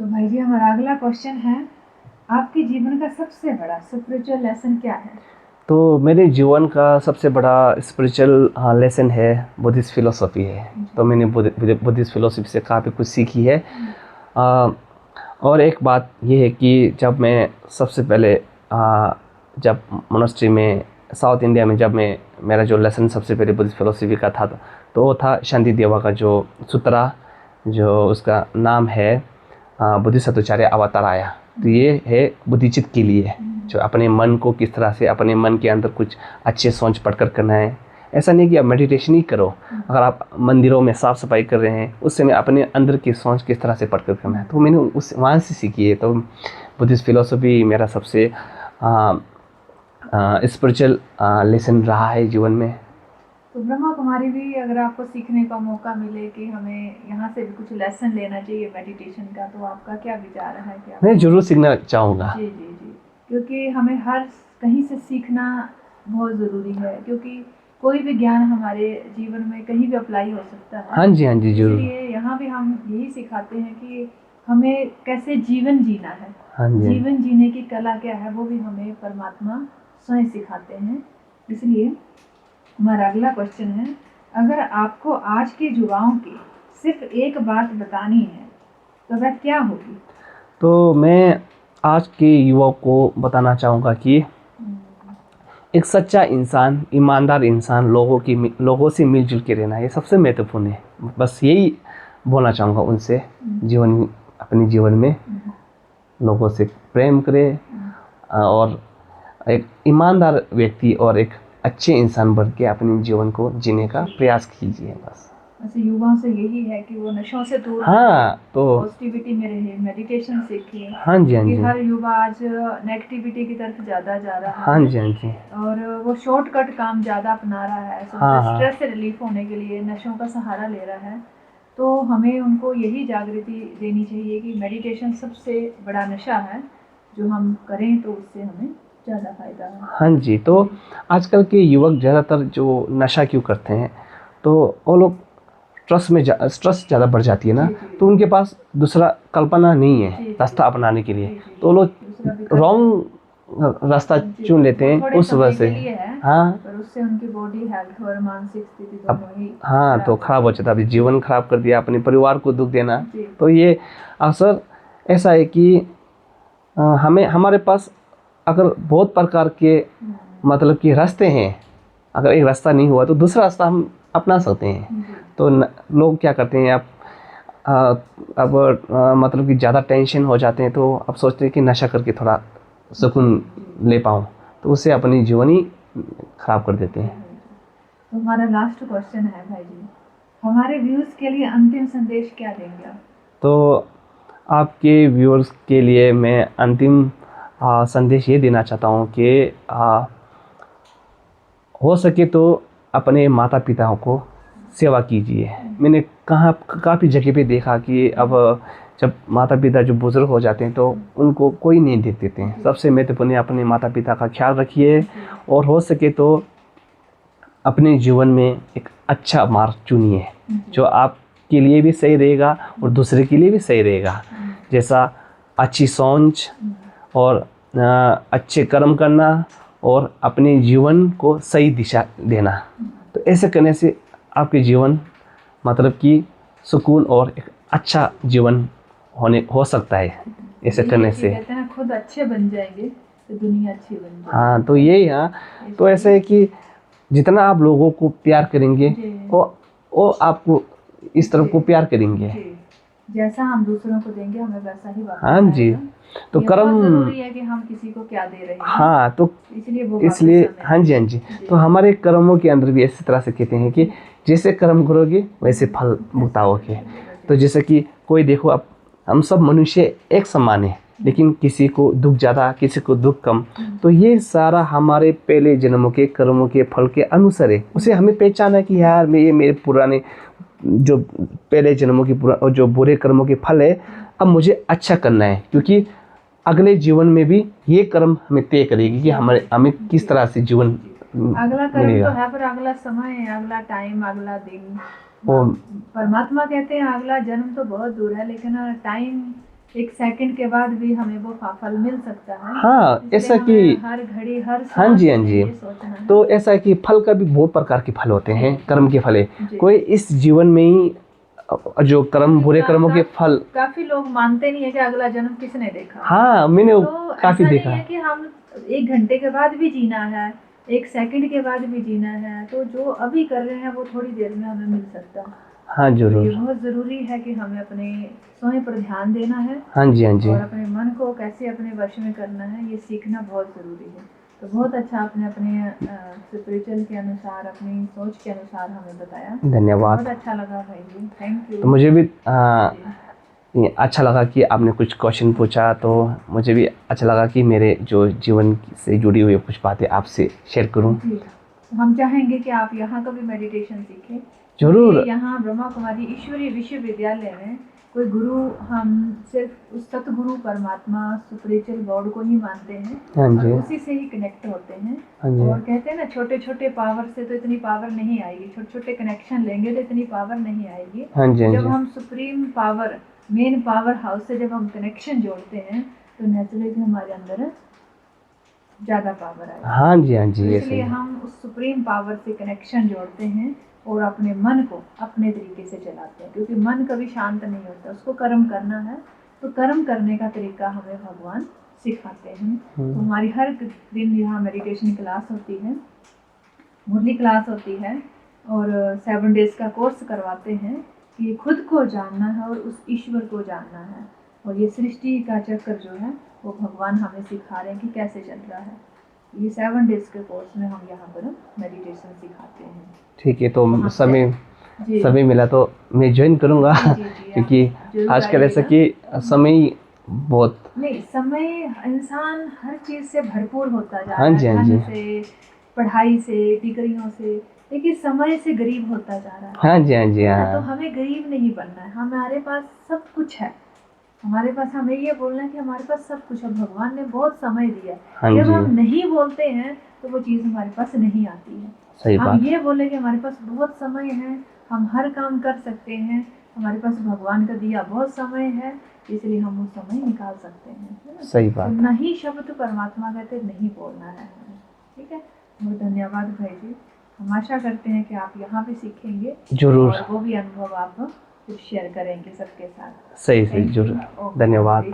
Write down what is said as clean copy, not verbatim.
तो भाई जी हमारा अगला क्वेश्चन है, आपके जीवन का सबसे बड़ा स्पिरिचुअल लेसन क्या है? तो मेरे जीवन का सबसे बड़ा स्पिरिचुअल लेसन है बुद्धिस्ट फिलोसफी है। तो मैंने बुद्धिस्ट फिलोसफी से काफ़ी कुछ सीखी है। और एक बात ये है कि जब मैं सबसे पहले जब मोनास्ट्री में साउथ इंडिया में जब मैं मेरा जो लेसन सबसे पहले बुद्धिस्ट फिलोसफी का था तो वो था शांति देवा का जो सूत्रा, जो उसका नाम है बुद्धिसत्वचार्य अवताराया। तो ये है बुद्धिचित के लिए, जो अपने मन को किस तरह से अपने मन के अंदर कुछ अच्छे सोच पढ़कर करना है। ऐसा नहीं कि आप मेडिटेशन ही करो, अगर आप मंदिरों में साफ़ सफाई कर रहे हैं उस समय अपने अंदर की सोच किस तरह से पढ़कर करना है। तो मैंने उस वहाँ से सीखी है। तो बुद्धिस्ट फिलोसफी मेरा सबसे स्पिरिचुअल लेसन रहा है जीवन में। तो ब्रह्मा कुमारी भी अगर आपको सीखने का मौका मिले कि हमें यहाँ से भी कुछ लेसन लेना चाहिए मेडिटेशन का, तो आपका क्या विचार है? क्या मैं ज़रूर सीखना चाहूँगा। जी जी जी, क्योंकि हमें हर कहीं से सीखना बहुत ज़रूरी है, क्योंकि कोई भी ज्ञान हमारे जीवन में कहीं भी अप्लाई हो सकता है। हाँ जी ज़रूर। इसलिए यहाँ भी हम यही सिखाते हैं कि हमें कैसे जीवन जीना है। हाँ जी। जीवन जीने की कला क्या है वो भी हमें परमात्मा स्वयं सिखाते हैं। इसलिए हमारा अगला क्वेश्चन है, अगर आपको आज के युवाओं की सिर्फ एक बात बतानी है तो वह क्या होगी? तो मैं आज के युवाओं को बताना चाहूँगा कि एक सच्चा इंसान, ईमानदार इंसान, लोगों से मिलजुल के रहना, ये सबसे महत्वपूर्ण है। बस यही बोलना चाहूँगा उनसे। अपने जीवन में लोगों से प्रेम करें और एक ईमानदार व्यक्ति और एक अच्छे इंसान बन के अपने जीवन को जीने का प्रयास कीजिए। बस वैसे युवाओं से यही है कि वो नशों से दूर हाँ, तो पॉजिटिविटी में रहे, मेडिटेशन सीखे। हाँ जी हर युवा आज नेगेटिविटी की तरफ ज़्यादा जा रहा है। हाँ जी। और वो शॉर्टकट काम ज़्यादा अपना रहा है। स्ट्रेस से रिलीफ होने के लिए नशों का सहारा ले रहा है। तो हमें उनको यही जागृति देनी चाहिए कि मेडिटेशन सबसे बड़ा नशा है, जो हम करें तो उससे हमें ज़्यादा फायदा है। हाँ जी। तो आजकल के युवक ज़्यादातर जो नशा क्यों करते हैं, तो वो लोग स्ट्रेस ज़्यादा बढ़ जाती है ना, तो उनके पास दूसरा कल्पना नहीं है रास्ता अपनाने के लिए, तो वो लोग रॉन्ग रास्ता चुन लेते हैं उस वजह से। हाँ, पर उससे उनकी बॉडी हेल्थ और मानसिक स्थिति दोनों ही तो खराब हो जाता है। अभी जीवन खराब कर दिया, अपने परिवार को दुख देना। तो ये अवसर ऐसा है कि हमारे पास अगर बहुत प्रकार के मतलब कि रास्ते हैं, अगर एक रास्ता नहीं हुआ तो दूसरा रास्ता हम अपना सकते हैं। तो लोग क्या करते हैं, अब मतलब कि ज़्यादा टेंशन हो जाते हैं, तो अब सोचते हैं कि नशा करके थोड़ा सुकून ले पाऊँ, तो उससे अपनी जीवन ही खराब कर देते हैं। तो हमारा लास्ट क्वेश्चन है भाई जी, हमारे व्यूअर्स के लिए अंतिम संदेश क्या देंगे आप? तो आपके व्यूअर्स के लिए मैं अंतिम संदेश ये देना चाहता हूँ कि हो सके तो अपने माता पिताओं को सेवा कीजिए। मैंने काफ़ी जगह पे देखा कि अब जब माता पिता जो बुज़ुर्ग हो जाते हैं तो उनको कोई नहीं देख देते हैं। सबसे महत्वपूर्ण अपने माता पिता का ख्याल रखिए और हो सके तो अपने जीवन में एक अच्छा मार्ग चुनिए जो आपके लिए भी सही रहेगा और दूसरे के लिए भी सही रहेगा। जैसा अच्छी सोच और अच्छे कर्म करना और अपने जीवन को सही दिशा देना। तो ऐसे करने से आपके जीवन मतलब कि सुकून और एक अच्छा जीवन हो सकता है। ऐसे करने से कहते हैं खुद अच्छे बन जाएंगे तो दुनिया अच्छी बन जाएगी। हाँ, तो यही है। तो ऐसे है कि जितना आप लोगों को प्यार करेंगे वो आपको इस तरफ को प्यार करेंगे। जैसा हम दूसरों को देंगे हमें वैसा ही वापस हाँ जी। तो कर्म जरूरी है कि हम किसी को क्या दे रहे हैं। हाँ, तो इसलिए हाँ जी। तो हमारे कर्मों के अंदर भी इसी तरह से कहते हैं कि जैसे कर्म करोगे वैसे फल भुगताओगे। तो जैसे कि कोई देखो, अब हम सब मनुष्य एक समान है, लेकिन किसी को दुख ज़्यादा, किसी को दुख कम। तो ये सारा हमारे पहले जन्मों के कर्मों के फल के अनुसार है। उसे हमें पहचाना कि यार ये मेरे पुराने जो पहले जन्मों की जो बुरे कर्मों के फल है, अब मुझे अच्छा करना है, क्योंकि अगले जीवन में भी ये कर्म हमें तय करेगी कि हमें किस तरह से जीवन अगला कर्म तो है, पर अगला समय, अगला टाइम, अगला दिन। परमात्मा कहते हैं अगला जन्म तो बहुत दूर है, लेकिन टाइम एक सेकंड के बाद भी हमें वो फल मिल सकता है। हाँ, इसलिए ऐसा हमें कि हर घड़ी हर हाँ जी, हाँ सांस में जी। ये सोचना है। तो ऐसा है कि फल का भी बहुत प्रकार के फल होते हैं, कर्म के फल है। जी। कोई इस जीवन में ही जो कर्म, बुरे कर्मों के फल। काफी लोग मानते नहीं है कि अगला जन्म किसने देखा। हाँ, मैंने तो काफी ऐसा देखा नहीं है कि हम 1 घंटे के बाद भी जीना है, 1 सेकंड के बाद भी जीना है, तो जो अभी कर रहे हैं वो थोड़ी देर में हमें मिल सकता है। हाँ तो ये जरूर। बहुत ज़रूरी है कि हमें अपने स्वयं पर ध्यान देना है हाँ जी, हाँ जी। और अपने मन को कैसे अपने वश में करना है, ये सीखना बहुत ज़रूरी है। तो बहुत अच्छा आपने अपने स्पिरिचुअल के अनुसार, अपनी सोच के अनुसार हमें बताया। धन्यवाद। बहुत अच्छा लगा भाई जी, थैंक यू। तो मुझे भी जी। ये अच्छा लगा कि आपने कुछ क्वेश्चन पूछा, तो मुझे भी अच्छा लगा कि मेरे जो जीवन से जुड़ी हुई कुछ बातें आपसे शेयर करूं। जी, हम चाहेंगे कि आप यहाँ का भी मेडिटेशन सीखें। जरूर। क्योंकि यहाँ ब्रह्मा कुमारी ईश्वरीय विश्वविद्यालय में कोई गुरु, हम सिर्फ उस सतगुरु परमात्मा स्पिरिचुअल गॉड को ही मानते हैं। हाँ और जी। उसी से ही कनेक्ट होते हैं। हाँ जी। और कहते हैं ना, छोटे छोटे पावर से तो इतनी पावर नहीं आएगी, छोटे छोटे कनेक्शन लेंगे तो इतनी पावर नहीं आएगी। हाँ जी, हाँ जब जी। हम supreme power, main power house से जब हम कनेक्शन जोड़ते हैं तो नेचुरली हमारे अंदर ज़्यादा पावर आएगी। हाँ जी, हाँ जी। तो ये इसलिए सही। हम उस सुप्रीम पावर से कनेक्शन जोड़ते हैं और अपने मन को अपने तरीके से चलाते हैं, क्योंकि मन कभी शांत नहीं होता, उसको कर्म करना है। तो कर्म करने का तरीका हमें भगवान सिखाते हैं। तो हमारी हर दिन यहाँ मेडिटेशन क्लास होती है, मुरली क्लास होती है, और 7 डेज का कोर्स करवाते हैं कि खुद को जानना है और उस ईश्वर को जानना है। और ये सृष्टि का चक्कर जो है वो भगवान हमें सिखा रहे हैं कि कैसे चल रहा है। ये 7 डेज के कोर्स में हम यहाँ पर मेडिटेशन सिखाते हैं। ठीक है, तो जी। समय मिला तो मैं ज्वाइन करूँगा। जी, क्योंकि जरूर आजकल ऐसा आइएगा। कि समय बहुत। नहीं, समय, इंसान हर चीज़ से भरपूर होता जा रहा हाँ है, जी, हाँ धन जी। से, पढ़ाई से, डिग्रियों से, लेकिन समय से गरीब होता जा रहा है। हाँ जी, हाँ जी। तो हाँ हमें गरीब नहीं बनना है, हमारे पास सब कुछ है। हमारे पास, हमें ये बोलना है कि हमारे पास सब कुछ है, भगवान ने बहुत समय दिया हाँ है। जब जी। हम नहीं बोलते हैं तो वो चीज़ हमारे पास नहीं आती है। सही हम बात। ये बोले कि हमारे पास बहुत समय है, हम हर काम कर सकते हैं, हमारे पास भगवान का दिया बहुत समय है, इसलिए हम वो समय निकाल सकते हैं, है ना? सही बात। तो नहीं शब्द परमात्मा कहते नहीं बोलना है हमें। ठीक है, बहुत धन्यवाद भाई जी। हम आशा करते हैं कि आप यहाँ पे सीखेंगे जरूर। और वो भी अनुभव आप कुछ शेयर करेंगे सबके साथ। सही, जरूर। धन्यवाद।